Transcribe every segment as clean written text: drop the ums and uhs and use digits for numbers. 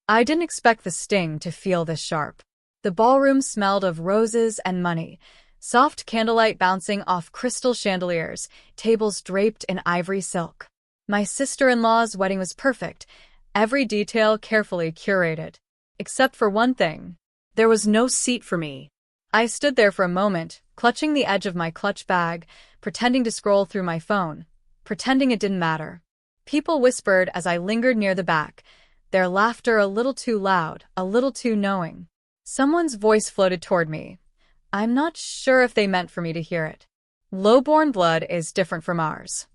I didn't expect the sting to feel this sharp. The ballroom smelled of roses and money, soft candlelight bouncing off crystal chandeliers, tables draped in ivory silk. My sister-in-law's wedding was perfect, every detail carefully curated. Except for one thing. There was no seat for me. I stood there for a moment, clutching the edge of my clutch bag, pretending to scroll through my phone, pretending it didn't matter. People whispered as I lingered near the back, their laughter a little too loud, a little too knowing. Someone's voice floated toward me. I'm not sure if they meant for me to hear it. Lowborn blood is different from ours.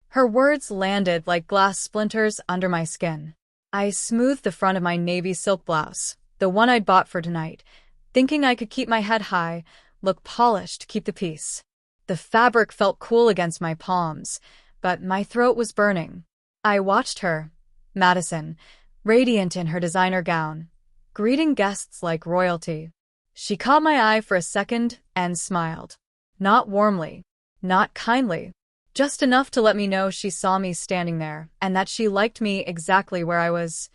Her words landed like glass splinters under my skin. I smoothed the front of my navy silk blouse, the one I'd bought for tonight, thinking I could keep my head high, look polished, keep the peace. The fabric felt cool against my palms, but my throat was burning. I watched her, Madison, radiant in her designer gown, greeting guests like royalty. She caught my eye for a second and smiled. Not warmly, not kindly, just enough to let me know she saw me standing there and that she liked me exactly where I was.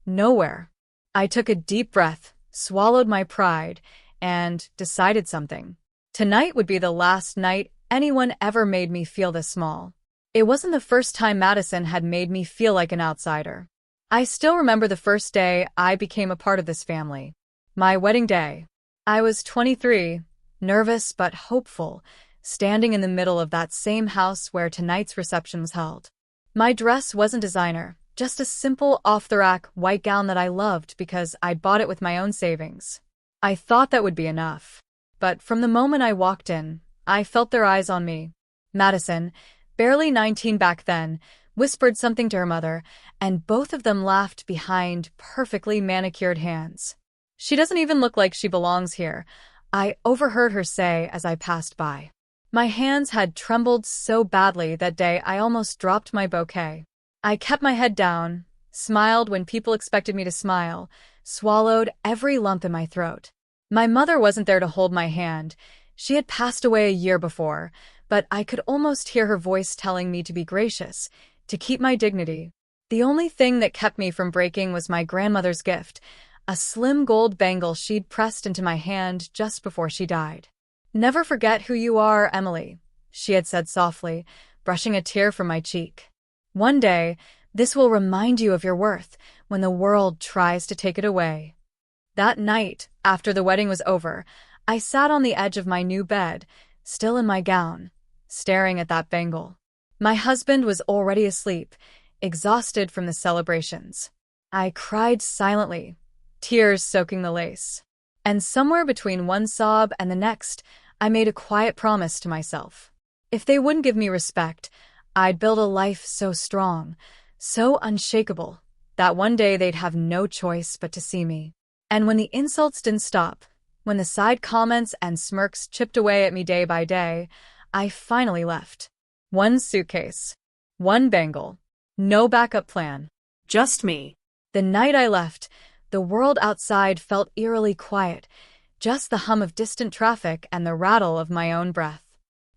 Nowhere. I took a deep breath, swallowed my pride, and decided something. Tonight would be the last night anyone ever made me feel this small. It wasn't the first time Madison had made me feel like an outsider. I still remember the first day I became a part of this family. My wedding day. I was 23, nervous but hopeful, standing in the middle of that same house where tonight's reception was held. My dress wasn't designer, just a simple off-the-rack white gown that I loved because I'd bought it with my own savings. I thought that would be enough. But from the moment I walked in, I felt their eyes on me. Madison, barely 19 back then, whispered something to her mother, and both of them laughed behind perfectly manicured hands. She doesn't even look like she belongs here, I overheard her say as I passed by. My hands had trembled so badly that day I almost dropped my bouquet. I kept my head down, smiled when people expected me to smile, swallowed every lump in my throat. My mother wasn't there to hold my hand. She had passed away a year before, but I could almost hear her voice telling me to be gracious, to keep my dignity. The only thing that kept me from breaking was my grandmother's gift, a slim gold bangle she'd pressed into my hand just before she died. "Never forget who you are, Emily," she had said softly, brushing a tear from my cheek. "One day, this will remind you of your worth when the world tries to take it away." That night, after the wedding was over, I sat on the edge of my new bed, still in my gown, staring at that bangle. My husband was already asleep, exhausted from the celebrations. I cried silently, tears soaking the lace. And somewhere between one sob and the next, I made a quiet promise to myself. If they wouldn't give me respect, I'd build a life so strong, so unshakable, that one day they'd have no choice but to see me. And when the insults didn't stop, when the side comments and smirks chipped away at me day by day, I finally left. One suitcase, one bangle, no backup plan, just me. The night I left, the world outside felt eerily quiet, just the hum of distant traffic and the rattle of my own breath.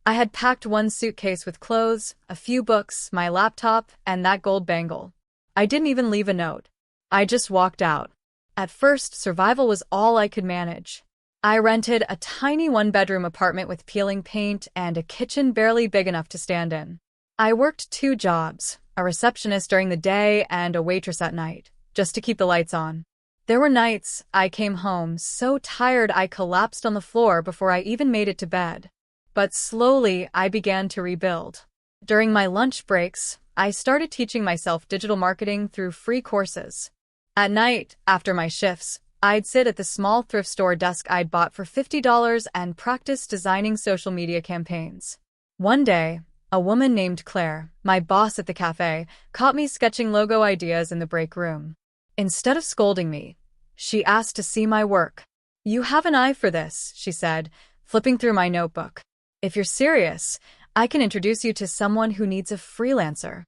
I had packed one suitcase with clothes, a few books, my laptop, and that gold bangle. I didn't even leave a note. I just walked out. At first, survival was all I could manage. I rented a tiny one-bedroom apartment with peeling paint and a kitchen barely big enough to stand in. I worked 2 jobs, a receptionist during the day and a waitress at night, just to keep the lights on. There were nights I came home so tired I collapsed on the floor before I even made it to bed. But slowly, I began to rebuild. During my lunch breaks, I started teaching myself digital marketing through free courses. At night, after my shifts, I'd sit at the small thrift store desk I'd bought for $50 and practice designing social media campaigns. One day, a woman named Claire, my boss at the cafe, caught me sketching logo ideas in the break room. Instead of scolding me, she asked to see my work. "You have an eye for this," she said, flipping through my notebook. "If you're serious, I can introduce you to someone who needs a freelancer."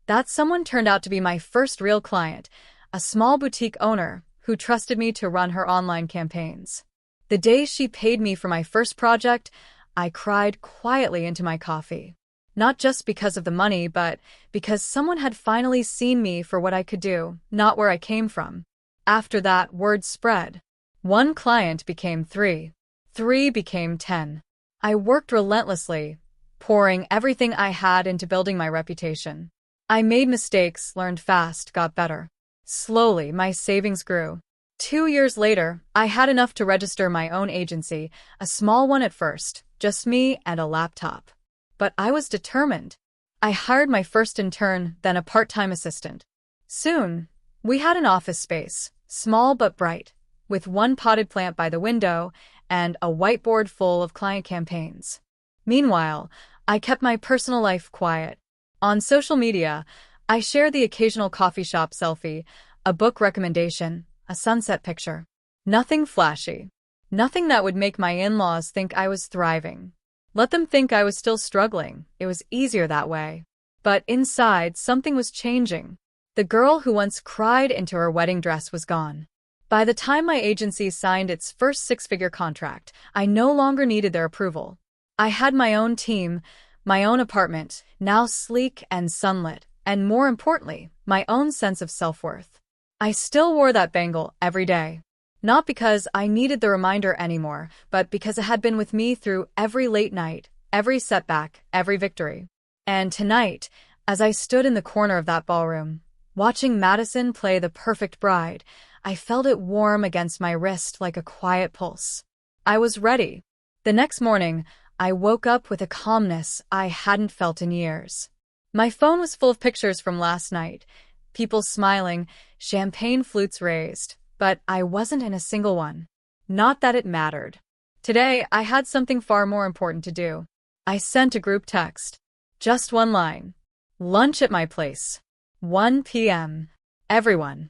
That someone turned out to be my first real client, a small boutique owner who trusted me to run her online campaigns. The day she paid me for my first project, I cried quietly into my coffee. Not just because of the money, but because someone had finally seen me for what I could do, not where I came from. After that, word spread. One client became 3. 3 became 10. I worked relentlessly, pouring everything I had into building my reputation. I made mistakes, learned fast, got better. Slowly, my savings grew. 2 years later, I had enough to register my own agency, a small one at first, just me and a laptop. But I was determined. I hired my first intern, then a part-time assistant. Soon, we had an office space, small but bright, with one potted plant by the window and a whiteboard full of client campaigns. Meanwhile, I kept my personal life quiet. On social media, I shared the occasional coffee shop selfie, a book recommendation, a sunset picture. Nothing flashy. Nothing that would make my in-laws think I was thriving. Let them think I was still struggling. It was easier that way. But inside, something was changing. The girl who once cried into her wedding dress was gone. By the time my agency signed its first 6-figure contract, I no longer needed their approval. I had my own team, my own apartment, now sleek and sunlit, and more importantly, my own sense of self-worth. I still wore that bangle every day. Not because I needed the reminder anymore, but because it had been with me through every late night, every setback, every victory. And tonight, as I stood in the corner of that ballroom, watching Madison play the perfect bride, I felt it warm against my wrist like a quiet pulse. I was ready. The next morning, I woke up with a calmness I hadn't felt in years. My phone was full of pictures from last night, people smiling, champagne flutes raised, but I wasn't in a single one. Not that it mattered. Today, I had something far more important to do. I sent a group text. Just one line. Lunch at my place. 1 p.m. Everyone.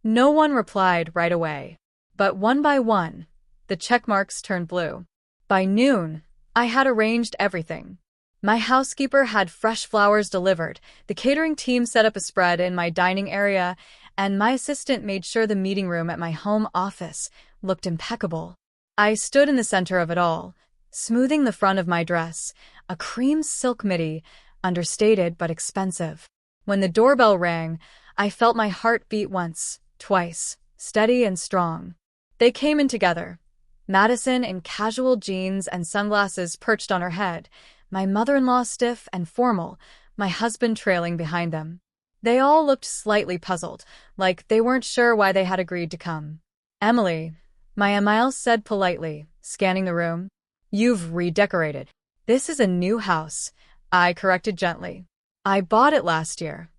No one replied right away. But one by one, the check marks turned blue. By noon, I had arranged everything. My housekeeper had fresh flowers delivered, the catering team set up a spread in my dining area, and my assistant made sure the meeting room at my home office looked impeccable. I stood in the center of it all, smoothing the front of my dress, a cream silk midi, understated but expensive. When the doorbell rang, I felt my heart beat once, twice, steady and strong. They came in together. Madison in casual jeans and sunglasses perched on her head, my mother-in-law stiff and formal, my husband trailing behind them. They all looked slightly puzzled, like they weren't sure why they had agreed to come. Emily, my Emile said politely, scanning the room. You've redecorated. This is a new house, I corrected gently. I bought it last year.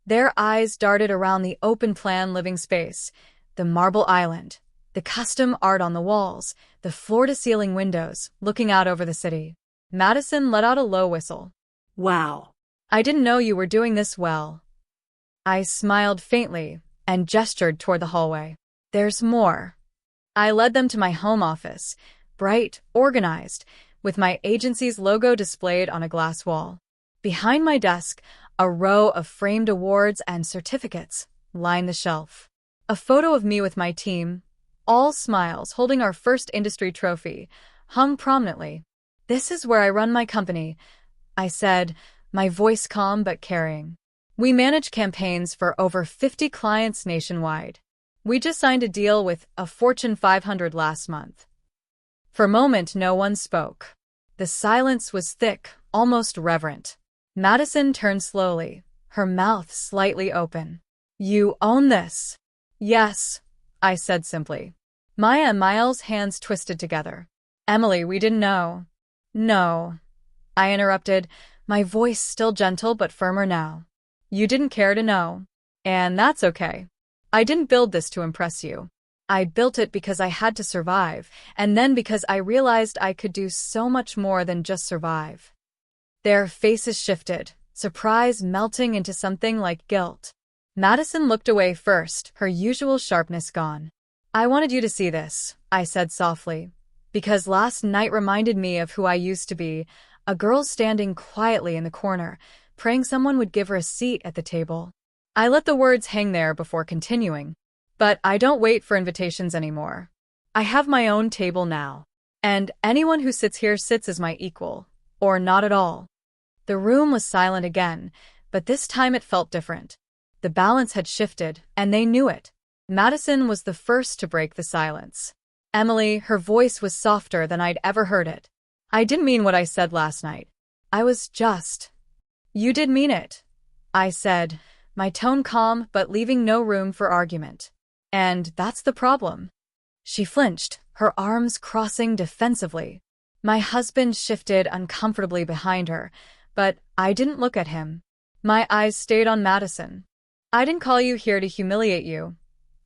Their eyes darted around the open-plan living space, the marble island, the custom art on the walls, the floor-to-ceiling windows looking out over the city. Madison let out a low whistle. Wow. I didn't know you were doing this well. I smiled faintly and gestured toward the hallway. There's more. I led them to my home office, bright, organized, with my agency's logo displayed on a glass wall. Behind my desk, a row of framed awards and certificates lined the shelf. A photo of me with my team, all smiles holding our first industry trophy, hung prominently. This is where I run my company, I said, my voice calm but caring. We manage campaigns for over 50 clients nationwide. We just signed a deal with a Fortune 500 last month. For a moment, no one spoke. The silence was thick, almost reverent. Madison turned slowly, her mouth slightly open. You own this? Yes, I said simply. Maya and Miles' hands twisted together. Emily, we didn't know. No, I interrupted, my voice still gentle but firmer now. You didn't care to know. And that's okay. I didn't build this to impress you. I built it because I had to survive, and then because I realized I could do so much more than just survive. Their faces shifted, surprise melting into something like guilt. Madison looked away first, her usual sharpness gone. I wanted you to see this, I said softly, because last night reminded me of who I used to be, a girl standing quietly in the corner, praying someone would give her a seat at the table. I let the words hang there before continuing. But I don't wait for invitations anymore. I have my own table now. And anyone who sits here sits as my equal, or not at all. The room was silent again, but this time it felt different. The balance had shifted, and they knew it. Madison was the first to break the silence. Emily, her voice was softer than I'd ever heard it. I didn't mean what I said last night. I was just... You did mean it, I said, my tone calm but leaving no room for argument. And that's the problem. She flinched, her arms crossing defensively. My husband shifted uncomfortably behind her, but I didn't look at him. My eyes stayed on Madison. I didn't call you here to humiliate you,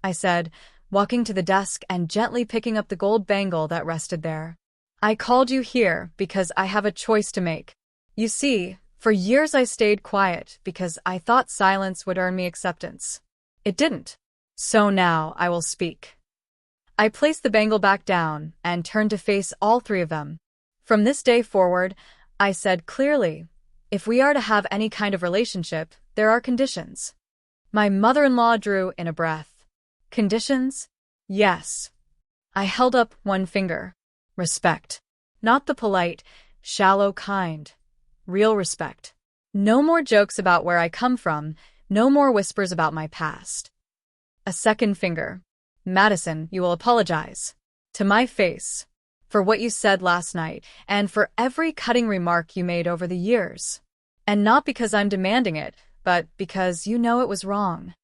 I said, walking to the desk and gently picking up the gold bangle that rested there. I called you here because I have a choice to make. You see, for years I stayed quiet because I thought silence would earn me acceptance. It didn't. So now I will speak. I placed the bangle back down and turned to face all three of them. From this day forward, I said clearly, if we are to have any kind of relationship, there are conditions. My mother-in-law drew in a breath. Conditions? Yes. I held up one finger. Respect. Not the polite, shallow kind. Real respect. No more jokes about where I come from, no more whispers about my past. A second finger. Madison, you will apologize. To my face. For what you said last night, and for every cutting remark you made over the years. And not because I'm demanding it, but because you know it was wrong.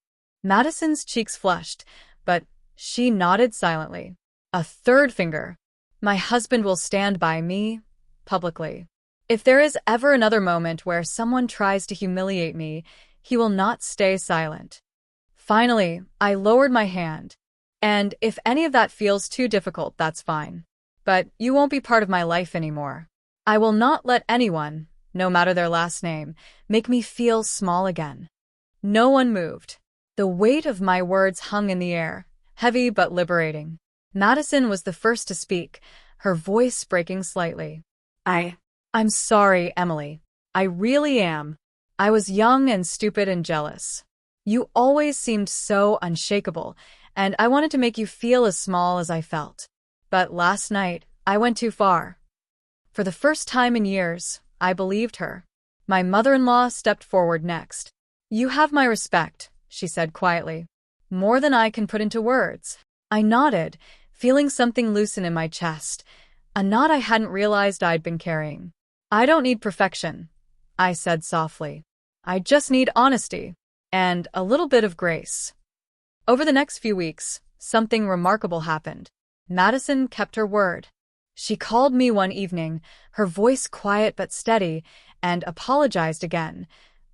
Madison's cheeks flushed, but she nodded silently. A third finger. My husband will stand by me, publicly. If there is ever another moment where someone tries to humiliate me, he will not stay silent. Finally, I lowered my hand. And if any of that feels too difficult, that's fine. But you won't be part of my life anymore. I will not let anyone, no matter their last name, make me feel small again. No one moved. The weight of my words hung in the air, heavy but liberating. Madison was the first to speak, her voice breaking slightly. I'm sorry, Emily. I really am. I was young and stupid and jealous. You always seemed so unshakable, and I wanted to make you feel as small as I felt. But last night, I went too far. For the first time in years, I believed her. My mother-in-law stepped forward next. You have my respect, she said quietly. More than I can put into words. I nodded, feeling something loosen in my chest, a knot I hadn't realized I'd been carrying. I don't need perfection, I said softly. I just need honesty, and a little bit of grace. Over the next few weeks, something remarkable happened. Madison kept her word. She called me one evening, her voice quiet but steady, and apologized again,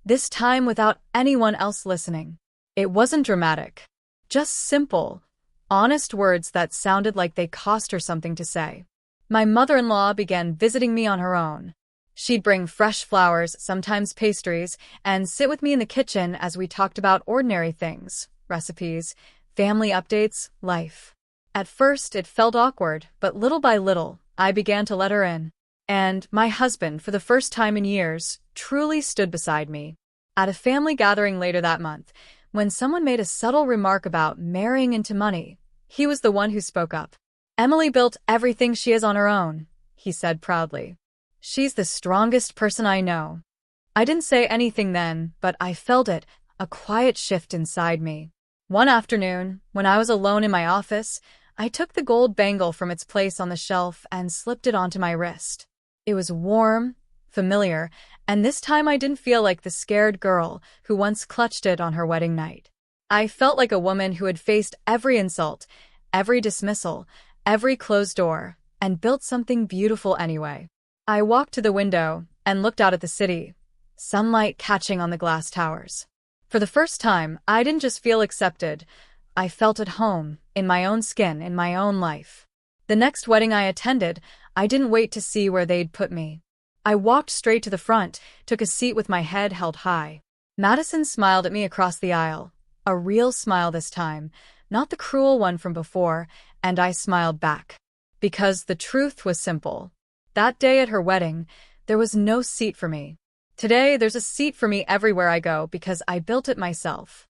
this time without anyone else listening. It wasn't dramatic. Just simple, honest words that sounded like they cost her something to say. My mother-in-law began visiting me on her own. She'd bring fresh flowers, sometimes pastries, and sit with me in the kitchen as we talked about ordinary things, recipes, family updates, life. At first, it felt awkward, but little by little, I began to let her in. And my husband, for the first time in years, truly stood beside me. At a family gathering later that month, when someone made a subtle remark about marrying into money, he was the one who spoke up. Emily built everything she is on her own, he said proudly. She's the strongest person I know. I didn't say anything then, but I felt it, a quiet shift inside me. One afternoon, when I was alone in my office, I took the gold bangle from its place on the shelf and slipped it onto my wrist. It was warm, familiar, and this time I didn't feel like the scared girl who once clutched it on her wedding night. I felt like a woman who had faced every insult, every dismissal, every closed door, and built something beautiful anyway. I walked to the window and looked out at the city, sunlight catching on the glass towers. For the first time, I didn't just feel accepted. I felt at home, in my own skin, in my own life. The next wedding I attended, I didn't wait to see where they'd put me. I walked straight to the front, took a seat with my head held high. Madison smiled at me across the aisle, a real smile this time, not the cruel one from before, and I smiled back. Because the truth was simple. That day at her wedding, there was no seat for me. Today, there's a seat for me everywhere I go because I built it myself.